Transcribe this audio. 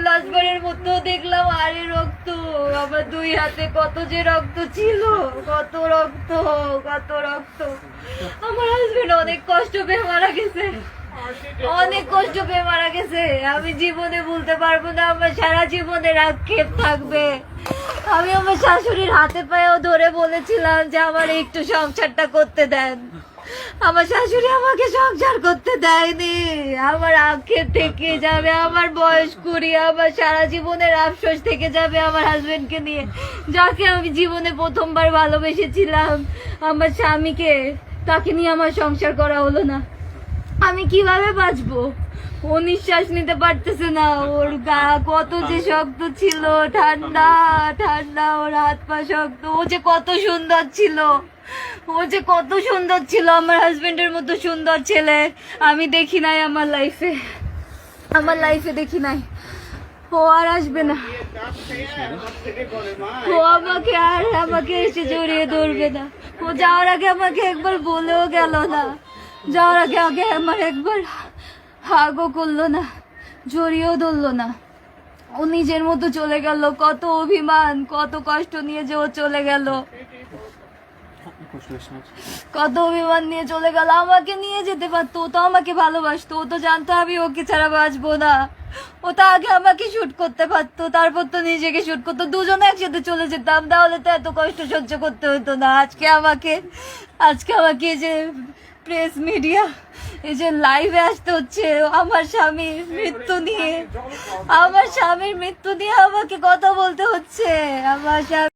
লাস্টবারের মতো দেখলাম আরে রক্ত, আমার দুই হাতে কত যে রক্ত ছিল, কত রক্ত, কত রক্ত। আমার হাজবেন্ড অনেক কষ্ট পেয়ে মারা গেছে, অনেক কষ্ট পেয়ে মারা গেছে। আমি জীবনে ভুলতে পারবো না, আমার সারা জীবনের আক্ষেপ থাকবে। আমি আমার শাশুড়ির হাতে পায়েও ধরে বলেছিলাম যে আমার একটু সংসারটা করতে দেন, আমার শাশুড়ি আমাকে সংসার করতে দেয়নি। আমার আক্ষেপ থেকে যাবে, আমার বয়স কুড়ি, আমার সারা জীবনের আফসোস থেকে যাবে আমার হাজবেন্ডকে নিয়ে, যাকে আমি জীবনে প্রথমবার ভালোবেসেছিলাম। আমার স্বামীকে, তাকে নিয়ে আমার সংসার করা হলো না। আমি কিভাবে বাঁচবো? ও নিঃশ্বাস নিতে পারতেছে না, ওর গা কত যে শক্ত ছিল, ঠান্ডা ঠান্ডা, ওর হাত পা শক্ত। ও যে কত সুন্দর ছিল, ও যে কত সুন্দর ছিল, আমার হাজবেন্ডের মতো সুন্দর ছেলে আমি দেখি নাই আমার লাইফে, আমার লাইফে দেখি নাই। ও আর আসবে না, ও আমাকে এসে জড়িয়ে ধরবে না। ও যাওয়ার আগে আমাকে একবার বলেও গেল না, যাওয়ার আগে আমার একবার হাগও করলো না, জড়িয়েও ধরলো না। ও নিজের মতো চলে গেল। কত অভিমান, কত কষ্ট নিয়ে যে ও চলে গেল, কত অভিমান নিয়ে চলে গেল। আমাকে নিয়ে যেতে পারতো, ও তো আমাকে ভালোবাসতো, ও তো জানতো আমি ওকে ছাড়া বাঁচবো না। ও তো আগে আমাকে শুট করতে পারতো, তারপর তো নিজেকে শুট করতো, দুজনে একসাথে চলে যেতাম, তাহলে তো এত কষ্ট সহ্য করতে হতো না। আজকে আমাকে এই যে প্রেস মিডিয়া, এই যে লাইভে আসতে হচ্ছে আমার স্বামীর মৃত্যু নিয়ে, আমার স্বামীর মৃত্যু নিয়ে আমাকে কথা বলতে হচ্ছে। আমার স্বামী